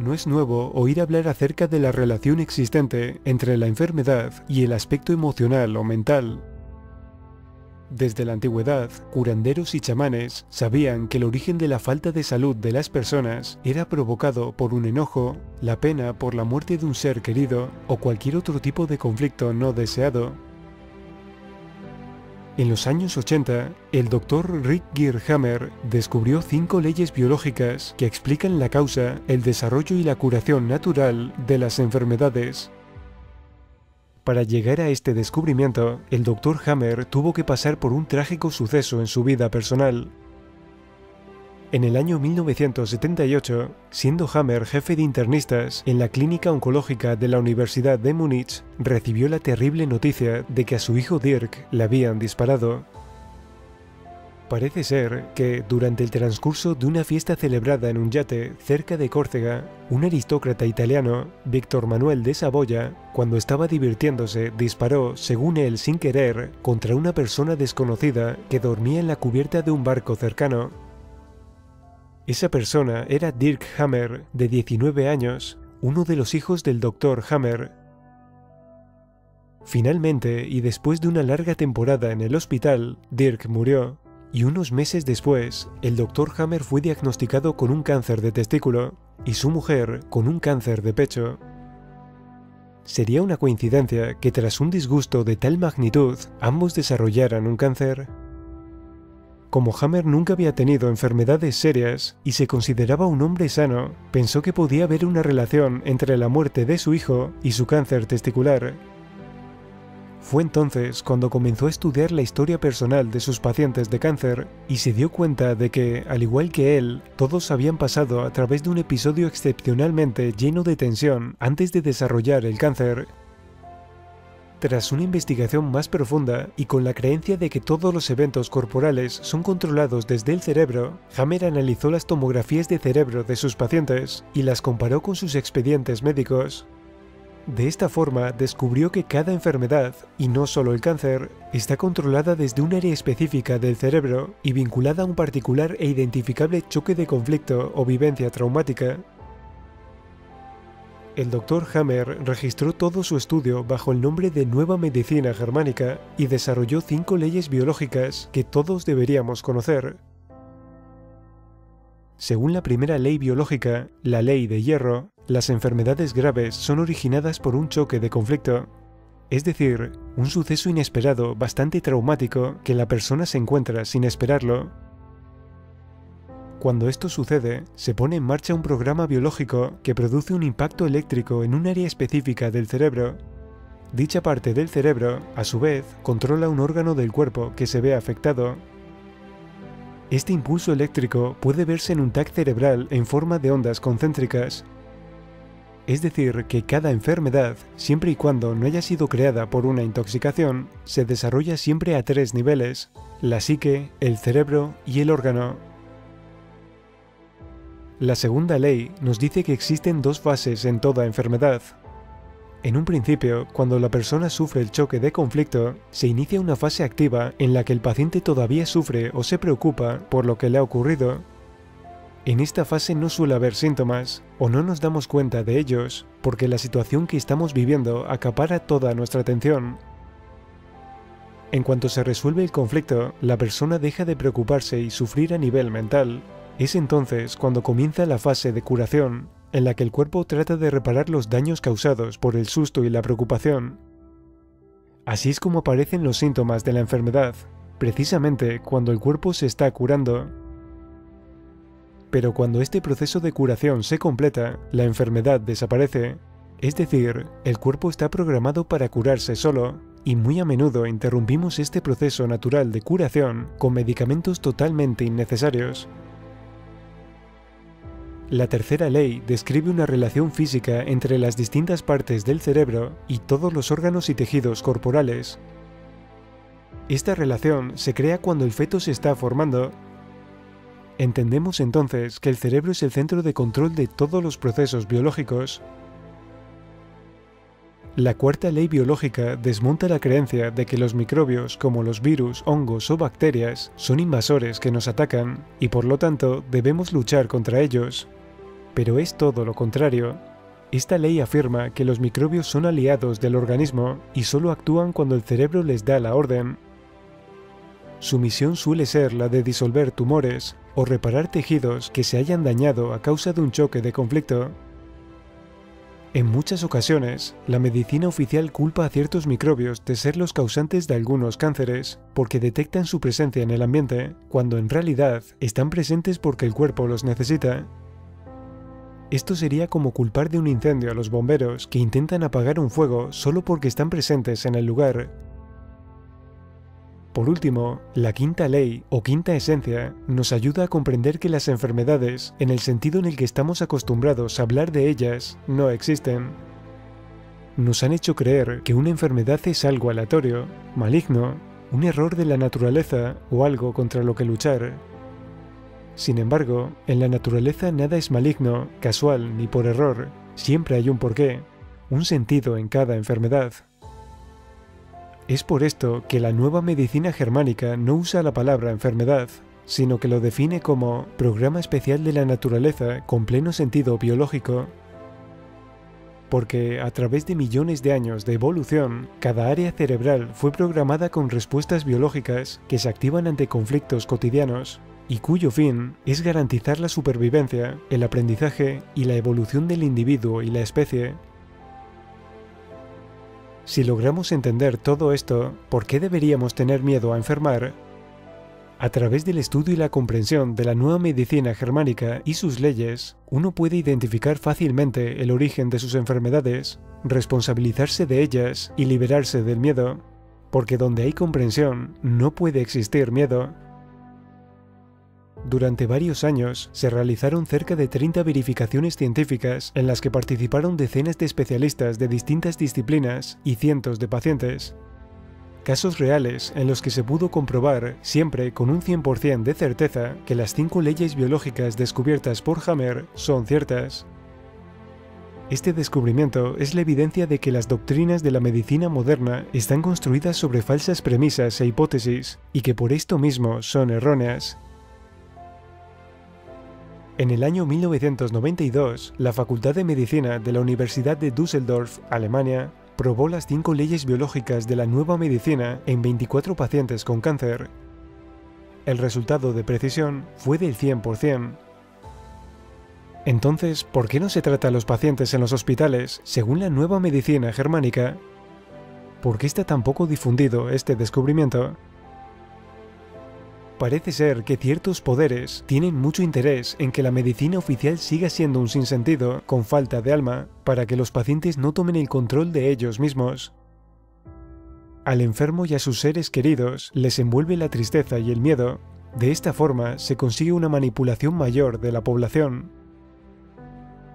No es nuevo oír hablar acerca de la relación existente entre la enfermedad y el aspecto emocional o mental. Desde la antigüedad, curanderos y chamanes sabían que el origen de la falta de salud de las personas era provocado por un enojo, la pena por la muerte de un ser querido o cualquier otro tipo de conflicto no deseado. En los años 80, el Dr. Rutger Hammer descubrió 5 leyes biológicas que explican la causa, el desarrollo y la curación natural de las enfermedades. Para llegar a este descubrimiento, el Dr. Hammer tuvo que pasar por un trágico suceso en su vida personal. En el año 1978, siendo Hammer jefe de internistas en la clínica oncológica de la Universidad de Múnich, recibió la terrible noticia de que a su hijo Dirk le habían disparado. Parece ser que, durante el transcurso de una fiesta celebrada en un yate cerca de Córcega, un aristócrata italiano, Víctor Manuel de Saboya, cuando estaba divirtiéndose, disparó, según él sin querer, contra una persona desconocida que dormía en la cubierta de un barco cercano. Esa persona era Dirk Hammer, de 19 años, uno de los hijos del Dr. Hammer. Finalmente, y después de una larga temporada en el hospital, Dirk murió. Y unos meses después, el Dr. Hammer fue diagnosticado con un cáncer de testículo y su mujer con un cáncer de pecho. ¿Sería una coincidencia que tras un disgusto de tal magnitud, ambos desarrollaran un cáncer? Como Hammer nunca había tenido enfermedades serias y se consideraba un hombre sano, pensó que podía haber una relación entre la muerte de su hijo y su cáncer testicular. Fue entonces cuando comenzó a estudiar la historia personal de sus pacientes de cáncer y se dio cuenta de que, al igual que él, todos habían pasado a través de un episodio excepcionalmente lleno de tensión antes de desarrollar el cáncer. Tras una investigación más profunda y con la creencia de que todos los eventos corporales son controlados desde el cerebro, Hammer analizó las tomografías de cerebro de sus pacientes y las comparó con sus expedientes médicos. De esta forma descubrió que cada enfermedad, y no solo el cáncer, está controlada desde un área específica del cerebro y vinculada a un particular e identificable choque de conflicto o vivencia traumática. El Dr. Hammer registró todo su estudio bajo el nombre de Nueva Medicina Germánica y desarrolló 5 leyes biológicas que todos deberíamos conocer. Según la primera ley biológica, la ley de hierro, las enfermedades graves son originadas por un choque de conflicto, es decir, un suceso inesperado bastante traumático que la persona se encuentra sin esperarlo. Cuando esto sucede, se pone en marcha un programa biológico que produce un impacto eléctrico en un área específica del cerebro. Dicha parte del cerebro, a su vez, controla un órgano del cuerpo que se ve afectado. Este impulso eléctrico puede verse en un TAC cerebral en forma de ondas concéntricas. Es decir, que cada enfermedad, siempre y cuando no haya sido creada por una intoxicación, se desarrolla siempre a 3 niveles: la psique, el cerebro y el órgano. La segunda ley nos dice que existen 2 fases en toda enfermedad. En un principio, cuando la persona sufre el choque de conflicto, se inicia una fase activa en la que el paciente todavía sufre o se preocupa por lo que le ha ocurrido. En esta fase no suele haber síntomas, o no nos damos cuenta de ellos, porque la situación que estamos viviendo acapara toda nuestra atención. En cuanto se resuelve el conflicto, la persona deja de preocuparse y sufrir a nivel mental. Es entonces cuando comienza la fase de curación, en la que el cuerpo trata de reparar los daños causados por el susto y la preocupación. Así es como aparecen los síntomas de la enfermedad, precisamente cuando el cuerpo se está curando. Pero cuando este proceso de curación se completa, la enfermedad desaparece, es decir, el cuerpo está programado para curarse solo, y muy a menudo interrumpimos este proceso natural de curación con medicamentos totalmente innecesarios. La tercera ley describe una relación física entre las distintas partes del cerebro y todos los órganos y tejidos corporales. Esta relación se crea cuando el feto se está formando. Entendemos entonces que el cerebro es el centro de control de todos los procesos biológicos. La cuarta ley biológica desmonta la creencia de que los microbios, como los virus, hongos o bacterias, son invasores que nos atacan y por lo tanto debemos luchar contra ellos. pero es todo lo contrario. Esta ley afirma que los microbios son aliados del organismo y solo actúan cuando el cerebro les da la orden. Su misión suele ser la de disolver tumores o reparar tejidos que se hayan dañado a causa de un choque de conflicto. En muchas ocasiones, la medicina oficial culpa a ciertos microbios de ser los causantes de algunos cánceres, porque detectan su presencia en el ambiente, cuando en realidad están presentes porque el cuerpo los necesita. Esto sería como culpar de un incendio a los bomberos que intentan apagar un fuego solo porque están presentes en el lugar. Por último, la quinta ley o quinta esencia nos ayuda a comprender que las enfermedades, en el sentido en el que estamos acostumbrados a hablar de ellas, no existen. Nos han hecho creer que una enfermedad es algo aleatorio, maligno, un error de la naturaleza o algo contra lo que luchar. Sin embargo, en la naturaleza nada es maligno, casual ni por error, siempre hay un porqué, un sentido en cada enfermedad. Es por esto que la nueva medicina germánica no usa la palabra enfermedad, sino que lo define como programa especial de la naturaleza con pleno sentido biológico. Porque a través de millones de años de evolución, cada área cerebral fue programada con respuestas biológicas que se activan ante conflictos cotidianos, y cuyo fin es garantizar la supervivencia, el aprendizaje y la evolución del individuo y la especie. Si logramos entender todo esto, ¿por qué deberíamos tener miedo a enfermar? A través del estudio y la comprensión de la nueva medicina germánica y sus leyes, uno puede identificar fácilmente el origen de sus enfermedades, responsabilizarse de ellas y liberarse del miedo, porque donde hay comprensión no puede existir miedo. Durante varios años se realizaron cerca de 30 verificaciones científicas en las que participaron decenas de especialistas de distintas disciplinas y cientos de pacientes. Casos reales en los que se pudo comprobar, siempre con un 100% de certeza, que las 5 leyes biológicas descubiertas por Hammer son ciertas. Este descubrimiento es la evidencia de que las doctrinas de la medicina moderna están construidas sobre falsas premisas e hipótesis, y que por esto mismo son erróneas. En el año 1992, la Facultad de Medicina de la Universidad de Düsseldorf, Alemania, probó las 5 leyes biológicas de la nueva medicina en 24 pacientes con cáncer. El resultado de precisión fue del 100%. Entonces, ¿por qué no se trata a los pacientes en los hospitales según la nueva medicina germánica? ¿Por qué está tan poco difundido este descubrimiento? Parece ser que ciertos poderes tienen mucho interés en que la medicina oficial siga siendo un sinsentido, con falta de alma, para que los pacientes no tomen el control de ellos mismos. Al enfermo y a sus seres queridos les envuelve la tristeza y el miedo. De esta forma se consigue una manipulación mayor de la población.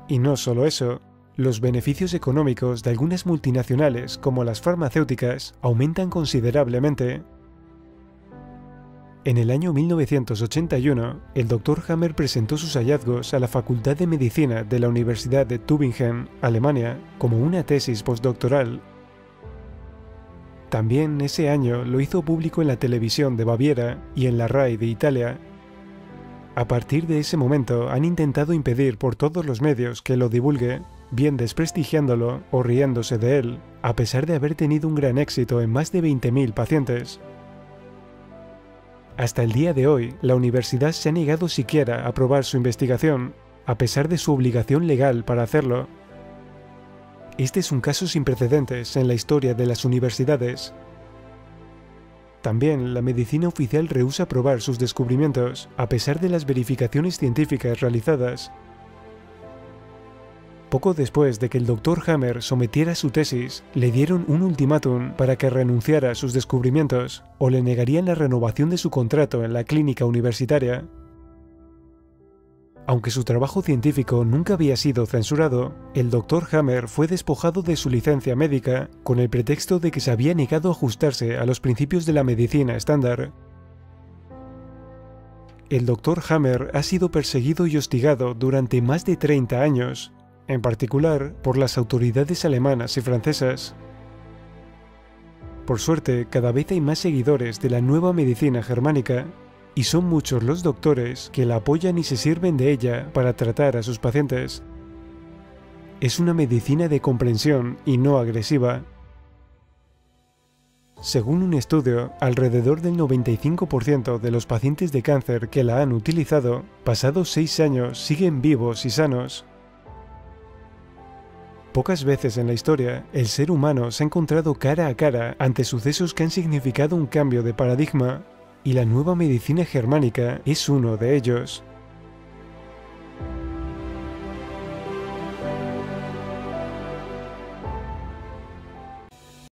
Y no solo eso, los beneficios económicos de algunas multinacionales como las farmacéuticas aumentan considerablemente. En el año 1981, el Dr. Hammer presentó sus hallazgos a la Facultad de Medicina de la Universidad de Tübingen, Alemania, como una tesis postdoctoral. También ese año lo hizo público en la televisión de Baviera y en la RAI de Italia. A partir de ese momento han intentado impedir por todos los medios que lo divulgue, bien desprestigiándolo o riéndose de él, a pesar de haber tenido un gran éxito en más de 20.000 pacientes. Hasta el día de hoy, la universidad se ha negado siquiera a aprobar su investigación, a pesar de su obligación legal para hacerlo. Este es un caso sin precedentes en la historia de las universidades. También la medicina oficial rehúsa aprobar sus descubrimientos, a pesar de las verificaciones científicas realizadas. Poco después de que el Dr. Hammer sometiera su tesis, le dieron un ultimátum para que renunciara a sus descubrimientos, o le negarían la renovación de su contrato en la clínica universitaria. Aunque su trabajo científico nunca había sido censurado, el Dr. Hammer fue despojado de su licencia médica con el pretexto de que se había negado a ajustarse a los principios de la medicina estándar. El Dr. Hammer ha sido perseguido y hostigado durante más de 30 años, en particular por las autoridades alemanas y francesas. Por suerte, cada vez hay más seguidores de la nueva medicina germánica, y son muchos los doctores que la apoyan y se sirven de ella para tratar a sus pacientes. Es una medicina de comprensión y no agresiva. Según un estudio, alrededor del 95% de los pacientes de cáncer que la han utilizado, pasados 6 años, siguen vivos y sanos. Pocas veces en la historia, el ser humano se ha encontrado cara a cara ante sucesos que han significado un cambio de paradigma, y la nueva medicina germánica es uno de ellos.